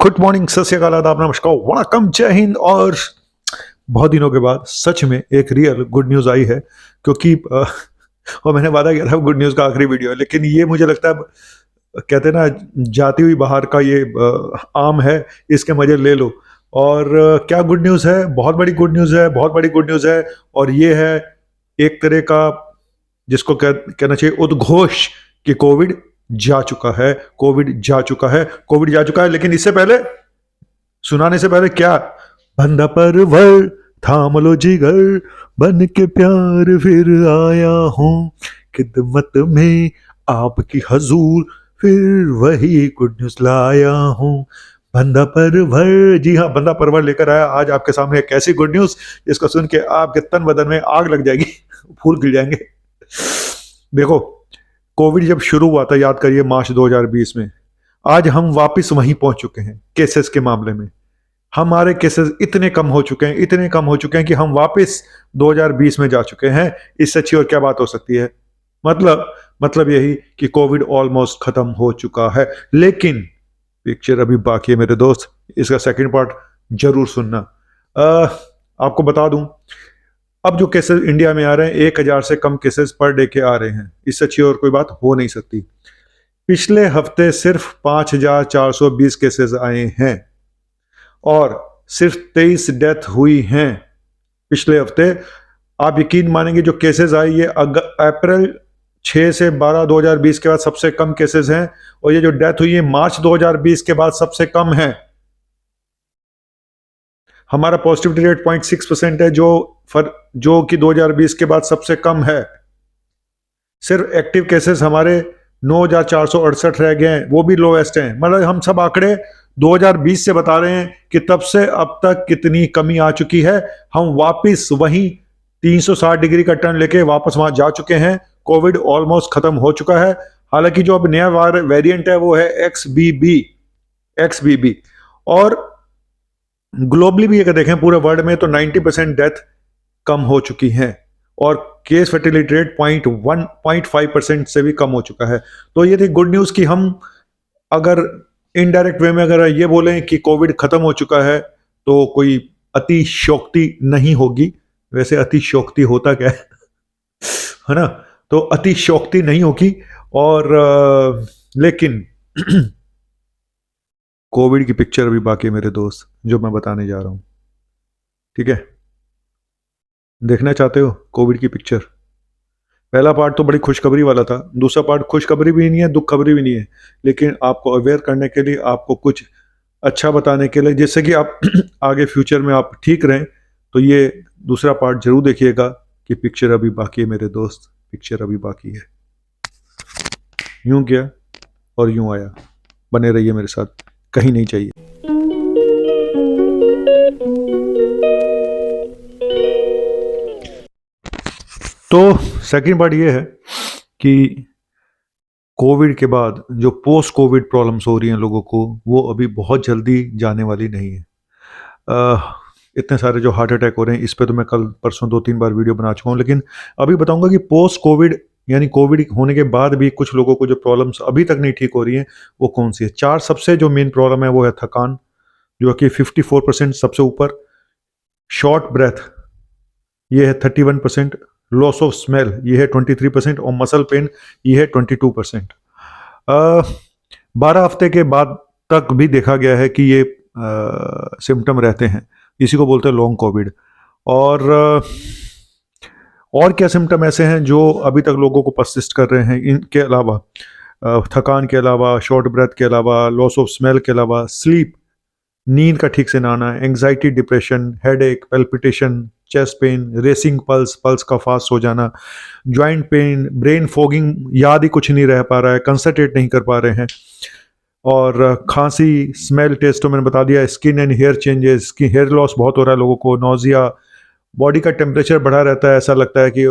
Good morning, सत श्री अकाल, आदाब, नमस्कार, वणक्कम, जय हिंद। और बहुत दिनों के बाद सच में एक रियल गुड न्यूज़ आई है, क्योंकि और मैंने वादा किया था गुड न्यूज़ का आखिरी वीडियो है, लेकिन ये मुझे लगता है कहते हैं ना, जाती हुई बाहर का ये आम है, इसके मजे ले लो। और क्या गुड न्यूज़ है, बहुत बड़ी गुड न्यूज़ है, बहुत बड़ी गुड न्यूज़ है। और ये है एक तरह का, जिसको कहना चाहिए उद्घोष कि कोविड जा चुका है, कोविड जा चुका है, कोविड जा चुका है। लेकिन इससे पहले, सुनाने से पहले, क्या बंदा परवर थाम लो जिगर, बन के प्यार फिर आया हूं खिदमत में आपकी हजूर, फिर वही गुड न्यूज लाया हूं। बंदा परवर, जी हाँ, बंदा परवर लेकर आया आज आपके सामने एक ऐसी गुड न्यूज जिसको सुन के आपके तन बदन में आग लग जाएगी, फूल खिल जाएंगे। देखो, कोविड जब शुरू हुआ था, याद करिए, मार्च 2020 में, आज हम वापस वहीं पहुंच चुके हैं। केसेस के मामले में हमारे केसेस इतने कम हो चुके हैं, इतने कम हो चुके हैं कि हम वापस 2020 में जा चुके हैं। इससे अच्छी और क्या बात हो सकती है। मतलब यही कि कोविड ऑलमोस्ट खत्म हो चुका है। लेकिन पिक्चर अभी बाकी है मेरे दोस्त, इसका सेकंड पार्ट जरूर सुनना। आपको बता दूं, अब जो केसेस इंडिया में आ रहे हैं, 1000 से कम केसेस पर डे के आ रहे हैं। इससे अच्छी और कोई बात हो नहीं सकती। पिछले हफ्ते सिर्फ 5420 केसेस आए हैं और सिर्फ 23 डेथ हुई हैं पिछले हफ्ते। आप यकीन मानेंगे, जो केसेस आए ये अप्रैल 6 से 12 2020 के बाद सबसे कम केसेस हैं, और ये जो डेथ हुई है मार्च 2020 के बाद सबसे कम है। हमारा पॉजिटिविटी रेट 0.6% है, जो कि 2020 के बाद सबसे कम है। सिर्फ एक्टिव केसेस हमारे 9468 रह गए हैं, वो भी लोएस्ट हैं। मतलब हम सब आंकड़े 2020 से बता रहे हैं कि तब से अब तक कितनी कमी आ चुकी है। हम वापस वहीं 360 डिग्री का टर्न लेके वापस वहां जा चुके हैं। कोविड ऑलमोस्ट खत्म हो चुका है। हालांकि जो अब नया वेरिएंट है वो है XBB। और ग्लोबली भी अगर देखें पूरे वर्ल्ड में, तो 90% डेथ कम हो चुकी हैं और केस फर्टिलिटी रेट 0.5% से भी कम हो चुका है। तो ये थी गुड न्यूज कि हम अगर इनडायरेक्ट वे में अगर ये बोलें कि कोविड खत्म हो चुका है, तो कोई अतिशयोक्ति नहीं होगी। वैसे अतिशयोक्ति होता क्या है ना, तो अतिशयोक्ति नहीं होगी। और लेकिन कोविड की पिक्चर अभी बाकी है मेरे दोस्त, जो मैं बताने जा रहा हूं। ठीक है, देखना चाहते हो कोविड की पिक्चर? पहला पार्ट तो बड़ी खुशखबरी वाला था, दूसरा पार्ट खुशखबरी भी नहीं है, दुख खबरी भी नहीं है, लेकिन आपको अवेयर करने के लिए, आपको कुछ अच्छा बताने के लिए, जिससे कि आप आगे फ्यूचर में आप ठीक रहें। तो ये दूसरा पार्ट जरूर देखिएगा कि पिक्चर अभी बाकी है मेरे दोस्त, पिक्चर अभी बाकी है। यूं गया और यूं आया। बने रहिए मेरे साथ, कहीं नहीं चाहिए। तो सेकंड पार्ट ये है कि कोविड के बाद जो पोस्ट कोविड प्रॉब्लम्स हो रही हैं लोगों को, वो अभी बहुत जल्दी जाने वाली नहीं है। इतने सारे जो हार्ट अटैक हो रहे हैं, इस पे तो मैं कल परसों 2-3 बार वीडियो बना चुका हूँ, लेकिन अभी बताऊंगा कि पोस्ट कोविड, यानी कोविड होने के बाद भी कुछ लोगों को जो प्रॉब्लम्स अभी तक नहीं ठीक हो रही हैं, वो कौन सी है। 4 सबसे जो मेन प्रॉब्लम है वो है थकान, जो कि 54% सबसे ऊपर। शॉर्ट ब्रेथ, ये है 31%। लॉस ऑफ स्मेल, ये है 23%। और मसल पेन, ये है 22%। 12 हफ्ते के बाद तक भी देखा गया है कि ये सिम्टम रहते हैं। इसी को बोलते हैं लॉन्ग कोविड। और क्या सिम्टम ऐसे हैं जो अभी तक लोगों को परसिस्ट कर रहे हैं, इनके अलावा, थकान के अलावा, शॉर्ट ब्रेथ के अलावा, लॉस ऑफ स्मेल के अलावा, स्लीप, नींद का ठीक से ना आना, anxiety, depression, headache, palpitation, chest pain, racing pulse का फास्ट हो जाना, जॉइंट पेन, ब्रेन फॉगिंग, याद ही कुछ नहीं रह पा रहा है, कंसंट्रेट नहीं कर पा रहे हैं, और खांसी, स्मेल टेस्ट तो मैंने बता दिया, स्किन एंड हेयर चेंजेस, की हेयर लॉस बहुत हो रहा है लोगों को, नोजिया, बॉडी का टेम्परेचर बढ़ा रहता है, ऐसा लगता है कि,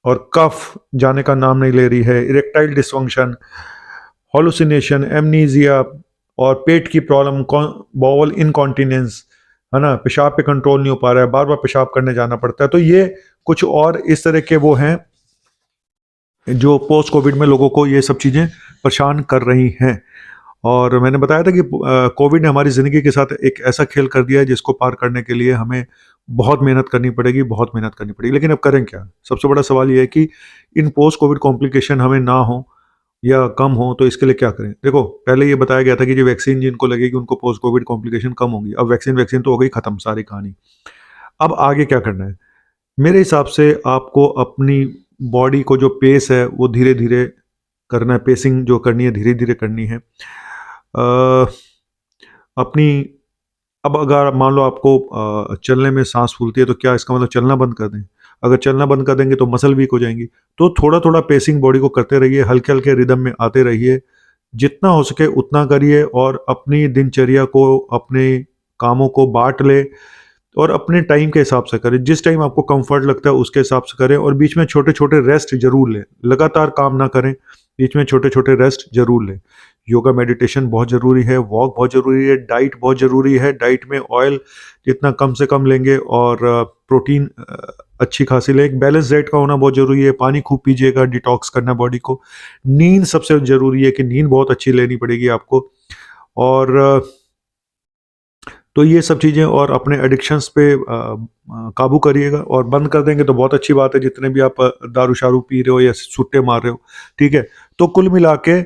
और कफ जाने का नाम नहीं ले रही है, इरेक्टाइल डिसफंक्शन, हॉलुसिनेशन, एमनीजिया, और पेट की प्रॉब्लम, बॉवल इनकॉन्टिनेंस, है ना, पेशाब पे कंट्रोल नहीं हो पा रहा है, बार बार पेशाब करने जाना पड़ता है। तो ये कुछ और इस तरह के वो हैं जो पोस्ट कोविड में लोगों को ये सब चीज़ें परेशान कर रही हैं। और मैंने बताया था कि कोविड ने हमारी ज़िंदगी के साथ एक ऐसा खेल कर दिया है जिसको पार करने के लिए हमें बहुत मेहनत करनी पड़ेगी, बहुत मेहनत करनी पड़ेगी। लेकिन अब करें क्या? सबसे बड़ा सवाल ये है कि इन पोस्ट कोविड कॉम्प्लिकेशन हमें ना हो या कम हो, तो इसके लिए क्या करें? देखो, पहले ये बताया गया था कि जो वैक्सीन जिनको लगेगी उनको पोस्ट कोविड कॉम्प्लिकेशन कम होंगी। अब वैक्सीन वैक्सीन तो हो गई खत्म सारी कहानी। अब आगे क्या करना है? मेरे हिसाब से आपको अपनी बॉडी को जो पेस है वो धीरे-धीरे करना है, पेसिंग जो करनी है धीरे-धीरे करनी है। अपनी अब अगर मान लो आपको चलने में सांस फूलती है तो क्या इसका मतलब चलना बंद कर दें? अगर चलना बंद कर देंगे तो मसल वीक हो जाएंगी। तो थोड़ा थोड़ा पेसिंग बॉडी को करते रहिए, हल्के हल्के रिदम में आते रहिए, जितना हो सके उतना करिए और अपनी दिनचर्या को, अपने कामों को बांट ले और अपने टाइम के हिसाब से करें। जिस टाइम आपको कंफर्ट लगता है उसके हिसाब से करें और बीच में छोटे छोटे रेस्ट जरूर लें। लगातार काम ना करें, बीच में छोटे छोटे रेस्ट जरूर लें। योगा मेडिटेशन बहुत ज़रूरी है, वॉक बहुत ज़रूरी है, डाइट बहुत ज़रूरी है। डाइट में ऑयल जितना कम से कम लेंगे और प्रोटीन अच्छी खासी लें। एक बैलेंस डाइट का होना बहुत ज़रूरी है। पानी खूब पीजिएगा, डिटॉक्स करना बॉडी को। नींद सबसे ज़रूरी है कि नींद बहुत अच्छी लेनी पड़ेगी आपको। और तो ये सब चीज़ें और अपने एडिक्शंस पे काबू करिएगा और बंद कर देंगे तो बहुत अच्छी बात है। जितने भी आप दारू शारू पी रहे हो या सुट्टे मार रहे हो, ठीक है। तो कुल मिला के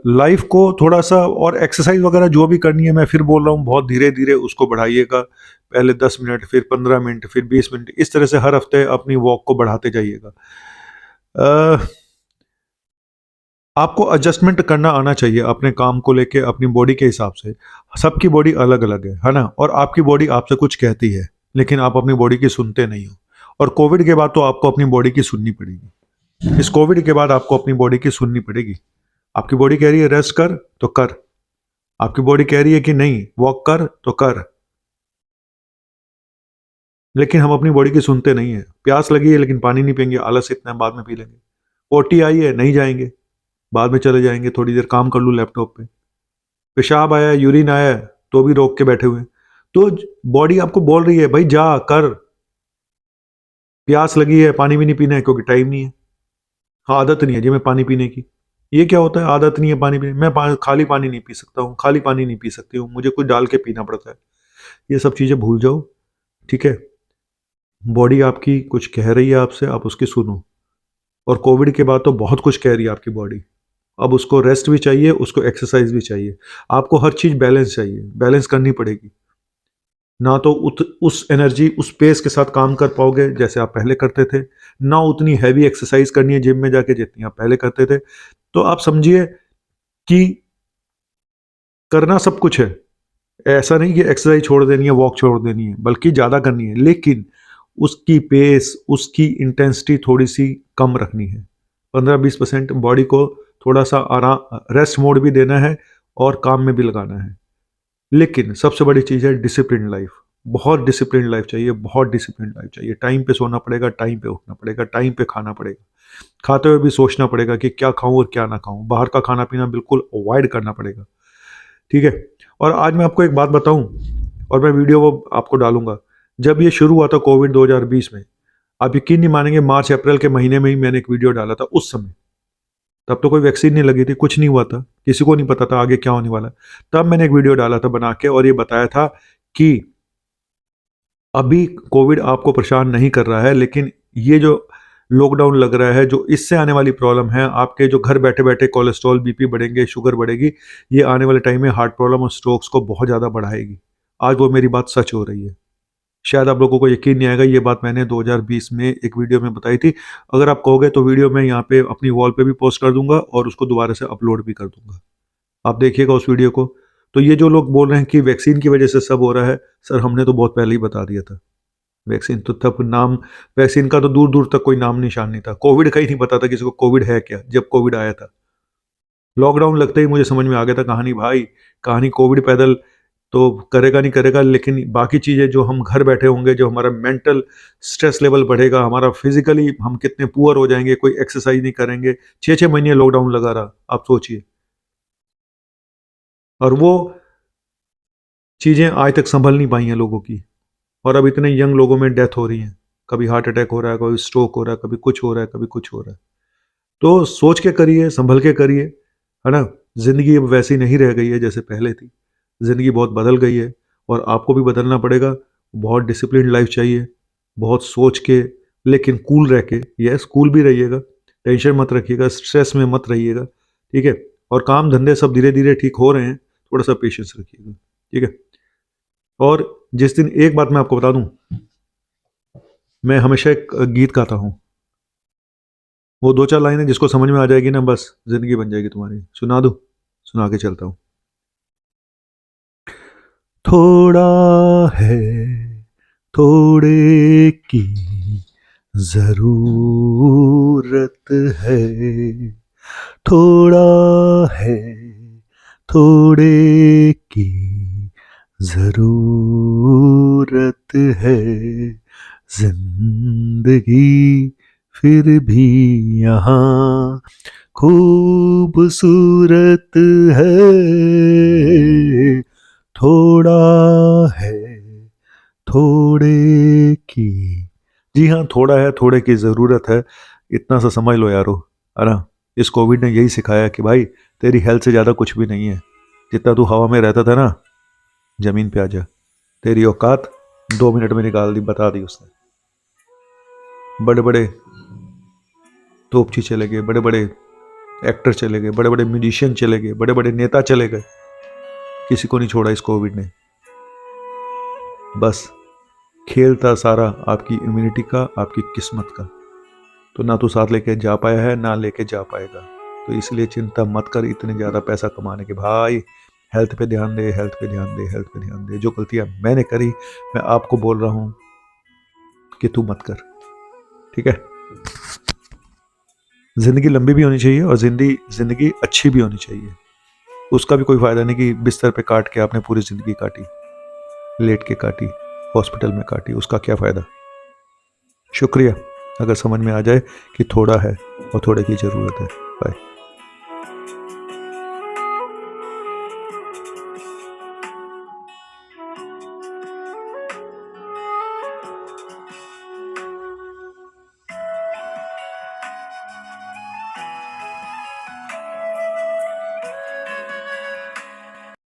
लाइफ को थोड़ा सा और एक्सरसाइज वगैरह जो भी करनी है, मैं फिर बोल रहा हूँ, बहुत धीरे धीरे उसको बढ़ाइएगा। पहले 10 मिनट, फिर 15 मिनट, फिर 20 मिनट, इस तरह से हर हफ्ते अपनी वॉक को बढ़ाते जाइएगा। आपको एडजस्टमेंट करना आना चाहिए अपने काम को लेके, अपनी बॉडी के हिसाब से। सबकी बॉडी अलग अलग है ना। और आपकी बॉडी आपसे कुछ कहती है लेकिन आप अपनी बॉडी की सुनते नहीं हो। और कोविड के बाद तो आपको अपनी बॉडी की सुननी पड़ेगी। इस कोविड के बाद आपको अपनी बॉडी की सुननी पड़ेगी। आपकी बॉडी कह रही है रेस्ट कर तो कर, आपकी बॉडी कह रही है कि नहीं वॉक कर तो कर, लेकिन हम अपनी बॉडी की सुनते नहीं है। प्यास लगी है लेकिन पानी नहीं पियेंगे, आलस इतना है बाद में पी लेंगे। पोटी आई है नहीं जाएंगे, बाद में चले जाएंगे, थोड़ी देर काम कर लूँ लैपटॉप पे। पेशाब आया, यूरिन आया, तो भी रोक के बैठे हुए हैं। तो बॉडी आपको बोल रही है भाई जा कर। प्यास लगी है, पानी भी नहीं पीना है क्योंकि टाइम नहीं है। हाँ, आदत नहीं है जी मैं पानी पीने की। ये क्या होता है आदत नहीं है पानी पीने, मैं खाली पानी नहीं पी सकता हूँ, खाली पानी नहीं पी सकती हूँ, मुझे कुछ डाल के पीना पड़ता है। ये सब चीज़ें भूल जाओ, ठीक है। बॉडी आपकी कुछ कह रही है आपसे, आप उसकी सुनो। और कोविड के बाद तो बहुत कुछ कह रही है आपकी बॉडी। अब उसको रेस्ट भी चाहिए, उसको एक्सरसाइज भी चाहिए। आपको हर चीज़ बैलेंस चाहिए, बैलेंस करनी पड़ेगी। ना तो उस एनर्जी, उस पेस के साथ काम कर पाओगे जैसे आप पहले करते थे, ना उतनी हैवी एक्सरसाइज करनी है जिम में जाके जितनी आप पहले करते थे। तो आप समझिए कि करना सब कुछ है। ऐसा नहीं कि एक्सरसाइज छोड़ देनी है, वॉक छोड़ देनी है, बल्कि ज़्यादा करनी है, लेकिन उसकी पेस, उसकी इंटेंसिटी थोड़ी सी कम रखनी है। 15-20% बॉडी को थोड़ा सा आराम, रेस्ट मोड भी देना है और काम में भी लगाना है। लेकिन सबसे बड़ी चीज़ है डिसिप्लिन लाइफ। बहुत डिसिप्लिन लाइफ चाहिए, बहुत डिसिप्लिन लाइफ चाहिए। टाइम पे सोना पड़ेगा, टाइम पे उठना पड़ेगा, टाइम पे खाना पड़ेगा। खाते हुए भी सोचना पड़ेगा कि क्या खाऊं और क्या ना खाऊं। बाहर का खाना पीना बिल्कुल अवॉइड करना पड़ेगा, ठीक है। और आज मैं आपको एक बात बताऊं, और मैं वीडियो वो आपको डालूंगा। जब ये शुरू हुआ था कोविड 2020 में, आप यकीन नहीं मानेंगे, मार्च अप्रैल के महीने में ही मैंने एक वीडियो डाला था। उस समय तब तो कोई वैक्सीन नहीं लगी थी, कुछ नहीं हुआ था, किसी को नहीं पता था आगे क्या होने वाला है। तब मैंने एक वीडियो डाला था बना के और ये बताया था कि अभी कोविड आपको परेशान नहीं कर रहा है, लेकिन ये जो लॉकडाउन लग रहा है, जो इससे आने वाली प्रॉब्लम है, आपके जो घर बैठे बैठे कोलेस्ट्रॉल, बीपी बढ़ेंगे, शुगर बढ़ेगी, ये आने वाले टाइम में हार्ट प्रॉब्लम और स्ट्रोक्स को बहुत ज़्यादा बढ़ाएगी। आज वो मेरी बात सच हो रही है। शायद आप लोगों को यकीन नहीं आएगा, ये बात मैंने 2020 में एक वीडियो में बताई थी। अगर आप कहोगे तो वीडियो मैं यहाँ पे अपनी वॉल पे भी पोस्ट कर दूंगा और उसको दोबारा से अपलोड भी कर दूंगा, आप देखिएगा उस वीडियो को। तो ये जो लोग बोल रहे हैं कि वैक्सीन की वजह से सब हो रहा है, सर हमने तो बहुत पहले ही बता दिया था। वैक्सीन तो तब नाम, वैक्सीन का तो दूर दूर तक कोई नाम निशान नहीं था। कोविड का ही नहीं पता था किसी को कोविड है क्या, जब कोविड आया था। लॉकडाउन लगते ही मुझे समझ में आ गया था कहानी, भाई कहानी कोविड पैदल तो करेगा नहीं करेगा, लेकिन बाकी चीज़ें जो हम घर बैठे होंगे, जो हमारा मेंटल स्ट्रेस लेवल बढ़ेगा, हमारा फिजिकली हम कितने पुअर हो जाएंगे, कोई एक्सरसाइज नहीं करेंगे। 6-6 महीने लॉकडाउन लगा रहा, आप सोचिए। और वो चीज़ें आज तक संभल नहीं पाई हैं लोगों की। और अब इतने यंग लोगों में डेथ हो रही है, कभी हार्ट अटैक हो रहा है, कभी स्ट्रोक हो रहा है, कभी कुछ हो रहा है, कभी कुछ हो रहा है। तो सोच के करिए, संभल के करिए, है ना। ज़िंदगी अब वैसी नहीं रह गई है जैसे पहले थी। ज़िंदगी बहुत बदल गई है और आपको भी बदलना पड़ेगा। बहुत डिसिप्लिन्ड लाइफ चाहिए, बहुत सोच के, लेकिन कूल रह के। यस, कूल भी रहिएगा, टेंशन मत रखिएगा, स्ट्रेस में मत रहिएगा, ठीक है? और काम धंधे सब धीरे धीरे ठीक हो रहे हैं, थोड़ा सा पेशेंस रखिएगा, ठीक है? और जिस दिन, एक बात मैं आपको बता दूं, मैं हमेशा एक गीत गाता हूँ। वो दो चार लाइनें जिसको समझ में आ जाएगी ना, बस जिंदगी बन जाएगी तुम्हारी। सुना दूं? सुना के चलता हूँ। थोड़ा है थोड़े की जरूरत है, थोड़ा है थोड़े की जरूरत है, जिंदगी फिर भी यहाँ खूबसूरत है। थोड़ा है थोड़े की, जी हाँ, थोड़ा है थोड़े की ज़रूरत है। इतना सा समझ लो यारो, है ना? इस कोविड ने यही सिखाया कि भाई, तेरी हेल्थ से ज़्यादा कुछ भी नहीं है। जितना तू हवा में रहता था ना, ज़मीन पे आ जा। तेरी औकात 2 मिनट में निकाल दी, बता दी उसने। बड़े बड़े तोपची चले गए, बड़े बड़े एक्टर चले गए, बड़े बड़े म्यूजिशियन चले गए, बड़े बड़े नेता चले गए, किसी को नहीं छोड़ा इस कोविड ने। बस खेल था सारा आपकी इम्यूनिटी का, आपकी किस्मत का। तो ना तो साथ लेके जा पाया है, ना लेके जा पाएगा। तो इसलिए चिंता मत कर इतने ज़्यादा पैसा कमाने के भाई। हेल्थ पे ध्यान दे, हेल्थ पे ध्यान दे, हेल्थ पे ध्यान दे। जो गलतियां मैंने करी, मैं आपको बोल रहा हूं कि तू मत कर, ठीक है? ज़िंदगी लंबी भी होनी चाहिए और ज़िंदगी अच्छी भी होनी चाहिए। उसका भी कोई फ़ायदा नहीं कि बिस्तर पे काट के आपने पूरी ज़िंदगी काटी, लेट के काटी, हॉस्पिटल में काटी। उसका क्या फ़ायदा? शुक्रिया अगर समझ में आ जाए कि थोड़ा है और थोड़े की ज़रूरत है। बाय।